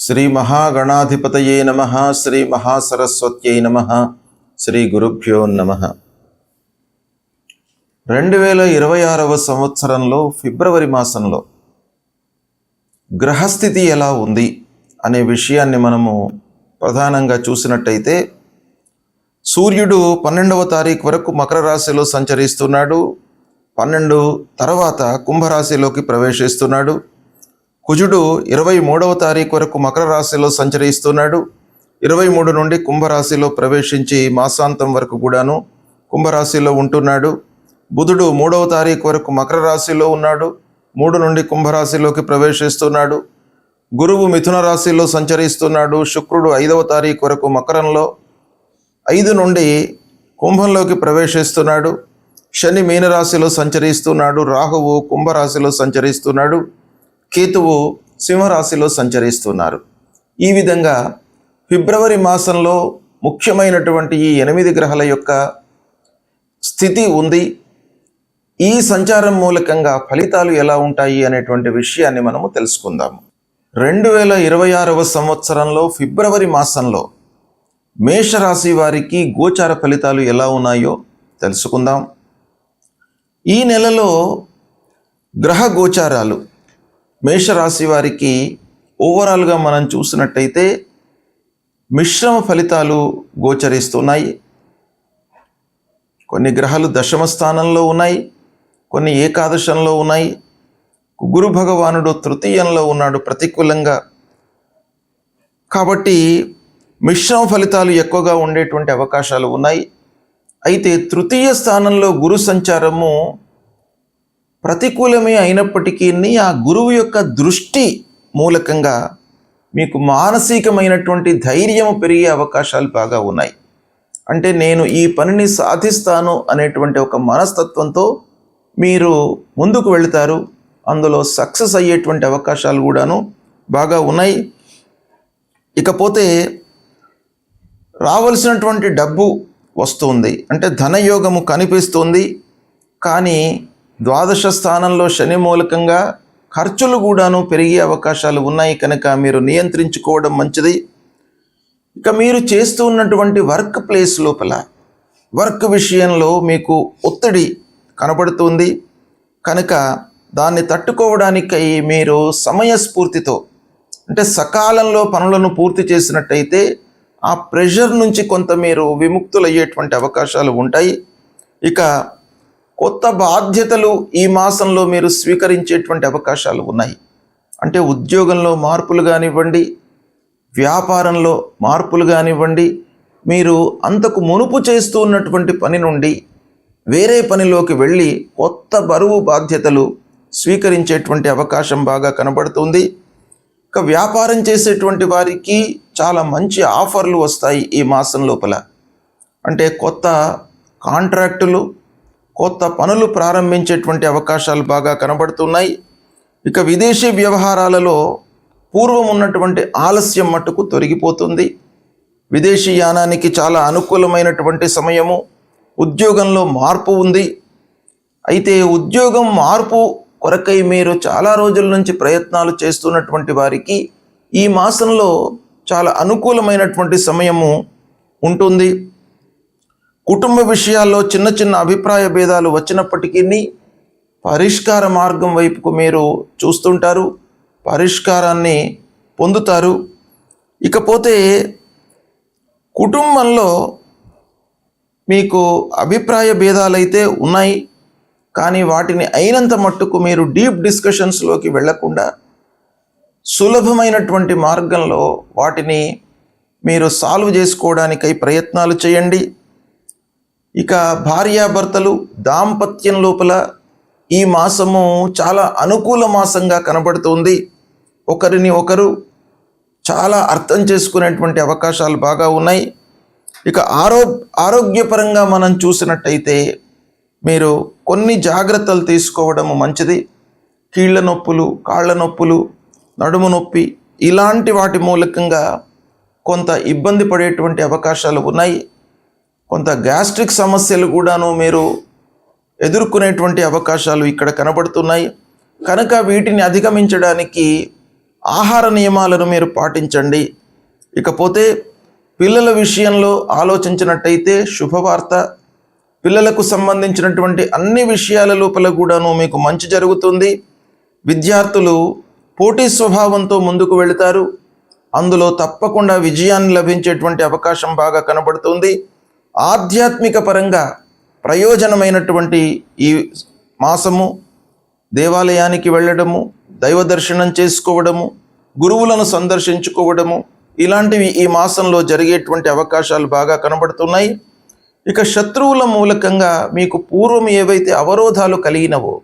శ్రీ మహాగణాధిపతయే నమః. శ్రీ మహాసరస్వత్యై నమః. శ్రీ గురుభ్యో నమః. 2026 సంవత్సరంలో ఫిబ్రవరి మాసంలో గ్రహస్థితి ఎలా ఉంది అనే విషయాన్ని మనము ప్రధానంగా చూసినట్టయితే, సూర్యుడు 12వ తారీఖు వరకు మకర రాశిలో సంచరిస్తున్నాడు. 12 తర్వాత కుంభరాశిలోకి ప్రవేశిస్తున్నాడు. కుజుడు 23వ తారీఖు వరకు మకర రాశిలో సంచరిస్తున్నాడు. 23 నుండి కుంభరాశిలో ప్రవేశించి మాసాంతం వరకు కూడాను కుంభరాశిలో ఉంటున్నాడు. బుధుడు 3వ తారీఖు వరకు మకర రాశిలో ఉన్నాడు. 3 నుండి కుంభరాశిలోకి ప్రవేశిస్తున్నాడు. గురువు మిథున రాశిలో సంచరిస్తున్నాడు. శుక్రుడు 5వ తారీఖు వరకు మకరంలో, 5 నుండి కుంభంలోకి ప్రవేశిస్తున్నాడు. శని మీనరాశిలో సంచరిస్తున్నాడు. రాహువు కుంభరాశిలో సంచరిస్తున్నాడు. కేతువు సింహరాశిలో సంచరిస్తున్నారు. ఈ విధంగా ఫిబ్రవరి మాసంలో ముఖ్యమైనటువంటి ఈ 8 గ్రహాల యొక్క స్థితి ఉంది. ఈ సంచారం మూలకంగా ఫలితాలు ఎలా ఉంటాయి అనేటువంటి విషయాన్ని మనము తెలుసుకుందాము. 2026 సంవత్సరంలో ఫిబ్రవరి మాసంలో మేషరాశి వారికి గోచార ఫలితాలు ఎలా ఉన్నాయో తెలుసుకుందాం. ఈ నెలలో గ్రహ గోచారాలు మేషరాశి వారికి ఓవరాల్గా మనం చూసినట్టయితే మిశ్రమ ఫలితాలు గోచరిస్తున్నాయి. కొన్ని గ్రహాలు దశమ స్థానంలో ఉన్నాయి, కొన్ని ఏకాదశంలో ఉన్నాయి. గురు భగవానుడు తృతీయంలో ఉన్నాడు ప్రతికూలంగా. కాబట్టి మిశ్రమ ఫలితాలు ఎక్కువగా ఉండేటువంటి అవకాశాలు ఉన్నాయి. అయితే తృతీయ స్థానంలో గురు సంచారము ప్రతికూలమే అయినప్పటికీ ఆ గురువు యొక్క దృష్టి మూలకంగా మీకు మానసికమైనటువంటి ధైర్యం పెరిగే అవకాశాలు బాగా ఉన్నాయి. అంటే నేను ఈ పనిని సాధిస్తాను అనేటువంటి ఒక మనస్తత్వంతో మీరు ముందుకు వెళతారు. అందులో సక్సెస్ అయ్యేటువంటి అవకాశాలు కూడాను బాగా ఉన్నాయి. ఇకపోతే రావలసినటువంటి డబ్బు వస్తుంది, అంటే ధనయోగము కనిపిస్తుంది. కానీ ద్వాదశ స్థానంలో శని మూలకంగా ఖర్చులు కూడాను పెరిగే అవకాశాలు ఉన్నాయి. కనుక మీరు నియంత్రించుకోవడం మంచిది. ఇక మీరు చేస్తూ ఉన్నటువంటి వర్క్ ప్లేస్ లోపల వర్క్ విషయంలో మీకు ఒత్తిడి కనబడుతుంది. కనుక దాన్ని తట్టుకోవడానికై మీరు సమయస్ఫూర్తితో, అంటే సకాలంలో పనులను పూర్తి చేసినట్టయితే ఆ ప్రెషర్ నుంచి కొంత మీరు విముక్తులయ్యేటువంటి అవకాశాలు ఉంటాయి. ఇక కొత్త బాధ్యతలు ఈ మాసంలో మీరు స్వీకరించేటువంటి అవకాశాలు ఉన్నాయి. అంటే ఉద్యోగంలో మార్పులు కానివ్వండి, వ్యాపారంలో మార్పులు కానివ్వండి, మీరు అంతకు మునుపు చేస్తూ ఉన్నటువంటి పని నుండి వేరే పనిలోకి వెళ్ళి కొత్త బరువు బాధ్యతలు స్వీకరించేటువంటి అవకాశం బాగా కనబడుతుంది. ఇక వ్యాపారం చేసేటువంటి వారికి చాలా మంచి ఆఫర్లు వస్తాయి ఈ మాసం లోపల. అంటే కొత్త కాంట్రాక్టులు, కొత్త పనులు ప్రారంభించేటువంటి అవకాశాలు బాగా కనబడుతున్నాయి. ఇక విదేశీ వ్యవహారాలలో పూర్వం ఉన్నటువంటి ఆలస్యం మట్టుకు తొలగిపోతుంది. విదేశీ యానానికి చాలా అనుకూలమైనటువంటి సమయము. ఉద్యోగంలో మార్పు ఉంది. అయితే ఉద్యోగం మార్పు కొరకై మీరు చాలా రోజుల నుంచి ప్రయత్నాలు చేస్తున్నటువంటి వారికి ఈ మాసంలో చాలా అనుకూలమైనటువంటి సమయము ఉంటుంది. కుటుంబ విషయాల్లో చిన్న చిన్న అభిప్రాయ భేదాలు వచ్చినప్పటికీ పరిష్కార మార్గం వైపుకు మీరు చూస్తుంటారు, పరిష్కారాన్ని పొందుతారు. ఇకపోతే కుటుంబంలో మీకు అభిప్రాయ భేదాలైతే ఉన్నాయి, కానీ వాటిని అయినంత మట్టుకు మీరు డీప్ డిస్కషన్స్లోకి వెళ్లకుండా సులభమైనటువంటి మార్గంలో వాటిని మీరు సాల్వ్ చేసుకోవడానికై ప్రయత్నాలు చేయండి. ఇక భార్యాభర్తలు దాంపత్యం లోపల ఈ మాసము చాలా అనుకూల మాసంగా కనబడుతుంది. ఒకరిని ఒకరు చాలా అర్థం చేసుకునేటువంటి అవకాశాలు బాగా ఉన్నాయి. ఇక ఆరోగ్యపరంగా మనం చూసినట్టయితే మీరు కొన్ని జాగ్రత్తలు తీసుకోవడం మంచిది. కీళ్ళ నొప్పులు, కాళ్ళ నొప్పులు, నడుము నొప్పి ఇలాంటి వాటి మూలకంగా కొంత ఇబ్బంది పడేటువంటి అవకాశాలు ఉన్నాయి. కొంత గ్యాస్ట్రిక్ సమస్యలు కూడాను మీరు ఎదుర్కొనేటువంటి అవకాశాలు ఇక్కడ కనబడుతున్నాయి. కనుక వీటిని అధిగమించడానికి ఆహార నియమాలను మీరు పాటించండి. ఇకపోతే పిల్లల విషయంలో ఆలోచించినట్టయితే శుభవార్త. పిల్లలకు సంబంధించినటువంటి అన్ని విషయాల లోపల కూడాను మీకు మంచి జరుగుతుంది. విద్యార్థులు పోటీ స్వభావంతో ముందుకు వెళతారు. అందులో తప్పకుండా విజయాన్ని లభించేటువంటి అవకాశం బాగా కనబడుతుంది. ఆధ్యాత్మిక పరంగా ప్రయోజనమైనటువంటి ఈ మాసము దేవాలయానికి వెళ్ళడము, దైవ దర్శనం చేసుకోవడము, గురువులను సందర్శించుకోవడము, ఇలాంటివి ఈ మాసంలో జరిగేటువంటి అవకాశాలు బాగా కనబడుతున్నాయి. ఇక శత్రువుల మూలకంగా మీకు పూర్వం ఏవైతే అవరోధాలు కలిగినవో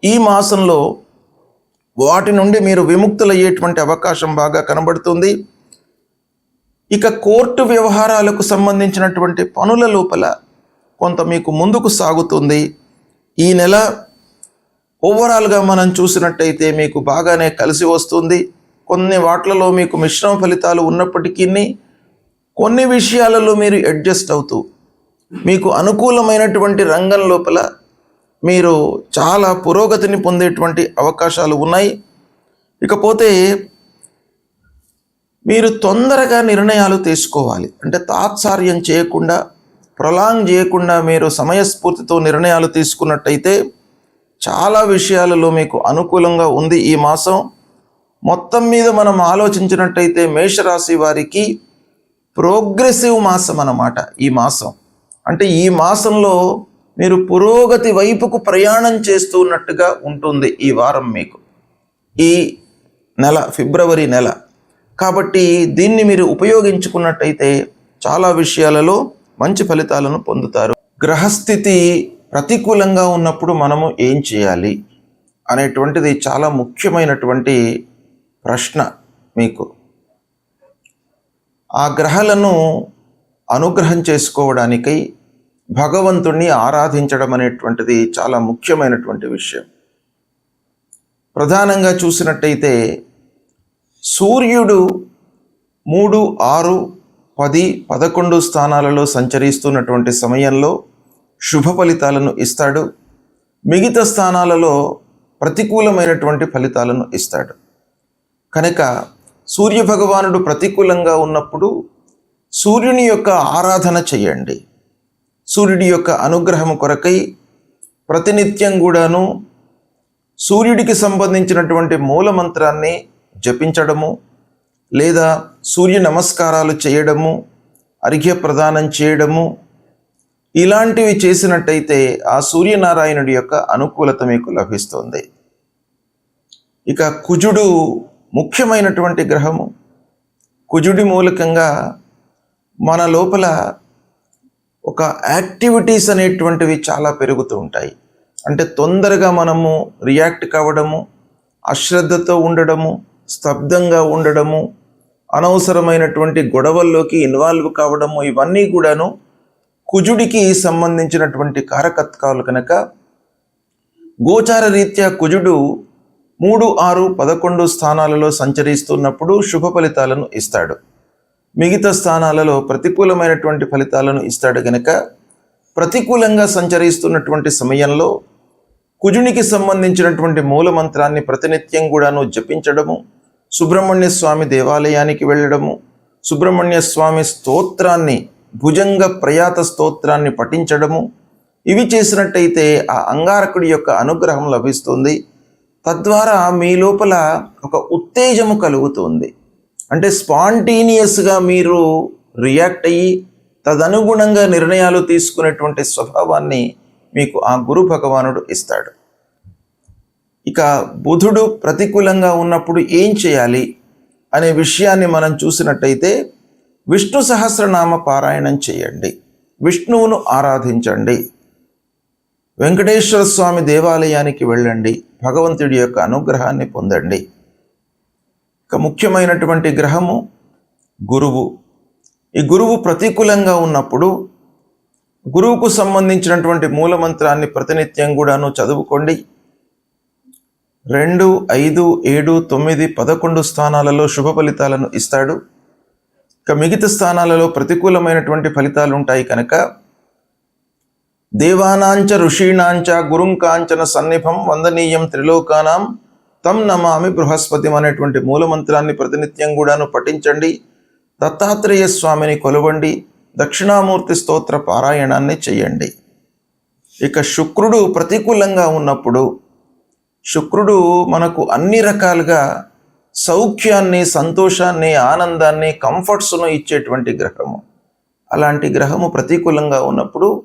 ఈ మాసంలో వాటి నుండి మీరు విముక్తులయ్యేటువంటి అవకాశం బాగా కనబడుతుంది. ఇక కోర్టు వ్యవహారాలకు సంబంధించినటువంటి పనుల లోపల కొంత మీకు ముందుకు సాగుతుంది. ఈ నెల ఓవరాల్గా మనం చూసినట్టయితే మీకు బాగానే కలిసి వస్తుంది. కొన్ని వాట్లలో మీకు మిశ్రమ ఫలితాలు ఉన్నప్పటికీ కొన్ని విషయాలలో మీరు అడ్జస్ట్ అవుతూ మీకు అనుకూలమైనటువంటి రంగం లోపల మీరు చాలా పురోగతిని పొందేటువంటి అవకాశాలు ఉన్నాయి. ఇకపోతే మీరు తొందరగా నిర్ణయాలు తీసుకోవాలి. అంటే తాత్సార్యం చేయకుండా, ప్రొలాంగ్ చేయకుండా మీరు సమయస్ఫూర్తితో నిర్ణయాలు తీసుకున్నట్టయితే చాలా విషయాలలో మీకు అనుకూలంగా ఉంది ఈ మాసం. మొత్తం మీద మనం ఆలోచించినట్టయితే మేషరాశి వారికి ప్రోగ్రెసివ్ మాసం అన్నమాట ఈ మాసం. అంటే ఈ మాసంలో మీరు పురోగతి వైపుకు ప్రయాణం చేస్తున్నట్టుగా ఉంటుంది ఈ వారం మీకు, ఈ నెల, ఫిబ్రవరి నెల. కాబట్టి దీన్ని మీరు ఉపయోగించుకున్నట్టయితే చాలా విషయాలలో మంచి ఫలితాలను పొందుతారు. గ్రహస్థితి ప్రతికూలంగా ఉన్నప్పుడు మనము ఏం చేయాలి అనేటువంటిది చాలా ముఖ్యమైనటువంటి ప్రశ్న మీకు. ఆ గ్రహాలను అనుగ్రహం చేసుకోవడానికై భగవంతుణ్ణి ఆరాధించడం అనేటువంటిది చాలా ముఖ్యమైనటువంటి విషయం. ప్రధానంగా చూసినట్టయితే సూర్యుడు 3, 6, 10, 11 స్థానాలలో సంచరిస్తున్నటువంటి సమయంలో శుభ ఫలితాలను ఇస్తాడు. మిగతా స్థానాలలో ప్రతికూలమైనటువంటి ఫలితాలను ఇస్తాడు. కనుక సూర్య భగవానుడు ప్రతికూలంగా ఉన్నప్పుడు సూర్యుని యొక్క ఆరాధన చేయండి. సూర్యుడి యొక్క అనుగ్రహం కొరకై ప్రతినిత్యం కూడాను సూర్యుడికి సంబంధించినటువంటి మూలమంత్రాన్ని జపించడము, లేదా సూర్య నమస్కారాలు చేయడము, అర్ఘ్య ప్రదానం చేయడము, ఇలాంటివి చేసినట్టయితే ఆ సూర్యనారాయణుడి యొక్క అనుకూలత మీకు లభిస్తుంది. ఇక కుజుడు ముఖ్యమైనటువంటి గ్రహము. కుజుడి మూలకంగా మన లోపల ఒక యాక్టివిటీస్ అనేటువంటివి చాలా పెరుగుతూ ఉంటాయి. అంటే తొందరగా మనము రియాక్ట్ కావడము, అశ్రద్ధతో ఉండడము, స్తబ్దంగా ఉండడము, అనవసరమైనటువంటి గొడవల్లోకి ఇన్వాల్వ్ కావడము, ఇవన్నీ కూడాను కుజుడికి సంబంధించినటువంటి కారకత్వాలు. కనుక గోచార రీత్యా కుజుడు 3, 6, 11 స్థానాలలో సంచరిస్తున్నప్పుడు శుభ ఫలితాలను ఇస్తాడు. మిగతా స్థానాలలో ప్రతికూలమైనటువంటి ఫలితాలను ఇస్తాడు. గనక ప్రతికూలంగా సంచరిస్తున్నటువంటి సమయంలో కుజునికి సంబంధించినటువంటి మూలమంత్రాన్ని ప్రతినిత్యం కూడాను జపించడము, సుబ్రహ్మణ్య స్వామి దేవాలయానికి వెళ్ళడము, సుబ్రహ్మణ్య స్వామి స్తోత్రాన్ని, భుజంగ ప్రయాత స్తోత్రాన్ని పఠించడము, ఇవి చేసినట్టయితే ఆ అంగారకుడి యొక్క అనుగ్రహం లభిస్తుంది. తద్వారా మీ లోపల ఒక ఉత్తేజము కలుగుతుంది. అంటే స్పాంటేనియస్గా మీరు రియాక్ట్ అయ్యి తదనుగుణంగా నిర్ణయాలు తీసుకునేటువంటి స్వభావాన్ని మీకు ఆ గురు భగవానుడు ఇస్తాడు. ఇక బుధుడు ప్రతికూలంగా ఉన్నప్పుడు ఏం చేయాలి అనే విషయాన్ని మనం చూసినట్టయితే విష్ణు సహస్రనామ పారాయణం చేయండి, విష్ణువును ఆరాధించండి, వెంకటేశ్వర స్వామి దేవాలయానికి వెళ్ళండి, భగవంతుడి యొక్క అనుగ్రహాన్ని పొందండి. ఇక ముఖ్యమైనటువంటి గ్రహము గురువు. ఈ గురువు ప్రతికూలంగా ఉన్నప్పుడు గురువుకు సంబంధించినటువంటి మూలమంత్రాన్ని ప్రతినిత్యం కూడాను చదువుకోండి. 2, 5, 7, 9, 11 స్థానాలలో శుభ ఫలితాలను ఇస్తాడు. ఇక మిగతా స్థానాలలో ప్రతికూలమైనటువంటి ఫలితాలు ఉంటాయి. కనుక దేవానాంచ ఋషీణాంచ గురుంకాంచన సన్నిభం వందనీయం త్రిలోకానాం తం నమామి బృహస్పతిం అనేటువంటి మూలమంత్రాన్ని ప్రతినిత్యం కూడాను పఠించండి. దత్తాత్రేయ స్వామిని కొలవండి. దక్షిణామూర్తి స్తోత్ర పారాయణాన్ని చేయండి. ఇక శుక్రుడు ప్రతికూలంగా ఉన్నప్పుడు, శుక్రుడు మనకు అన్ని రకాలుగా సౌఖ్యాన్ని, సంతోషాన్ని, ఆనందాన్ని, కంఫర్ట్స్ను ఇచ్చేటువంటి గ్రహము. అలాంటి గ్రహము ప్రతికూలంగా ఉన్నప్పుడు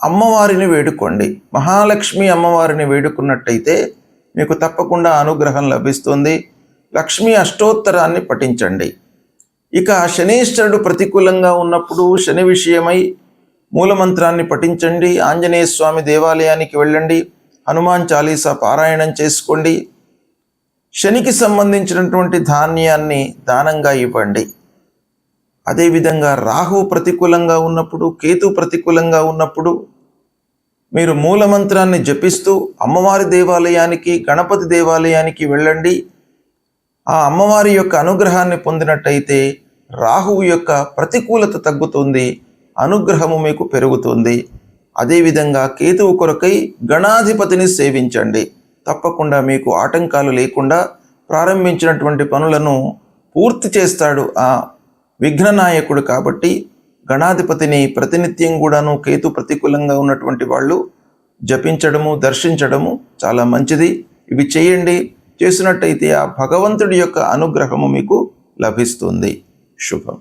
అమ్మవారిని వేడుకోండి. మహాలక్ష్మి అమ్మవారిని వేడుకున్నట్టయితే మీకు తప్పకుండా అనుగ్రహం లభిస్తుంది. లక్ష్మీ అష్టోత్తరాన్ని పఠించండి. ఇక శనీశ్వరుడు ప్రతికూలంగా ఉన్నప్పుడు శని విషయమై మూలమంత్రాన్ని పఠించండి. ఆంజనేయ స్వామి దేవాలయానికి వెళ్ళండి. హనుమాన్ చాలీసా పారాయణం చేసుకోండి. శనికి సంబంధించినటువంటి ధాన్యాన్ని దానంగా ఇవ్వండి. అదేవిధంగా రాహు ప్రతికూలంగా ఉన్నప్పుడు, కేతు ప్రతికూలంగా ఉన్నప్పుడు మీరు మూలమంత్రాన్ని జపిస్తూ అమ్మవారి దేవాలయానికి, గణపతి దేవాలయానికి వెళ్ళండి. ఆ అమ్మవారి యొక్క అనుగ్రహాన్ని పొందినట్టయితే రాహువు యొక్క ప్రతికూలత తగ్గుతుంది, అనుగ్రహము మీకు పెరుగుతుంది. అదేవిధంగా కేతువు కొరకై గణాధిపతిని సేవించండి. తప్పకుండా మీకు ఆటంకాలు లేకుండా ప్రారంభించినటువంటి పనులను పూర్తి చేస్తాడు ఆ విఘ్ననాయకుడు. కాబట్టి గణాధిపతిని ప్రతినిత్యం కూడాను కేతు ప్రతికూలంగా ఉన్నటువంటి వాళ్ళు జపించడము, దర్శించడము చాలా మంచిది. ఇవి చేయండి. చేసినట్టయితే ఆ భగవంతుడి యొక్క అనుగ్రహము మీకు లభిస్తుంది. శుభం.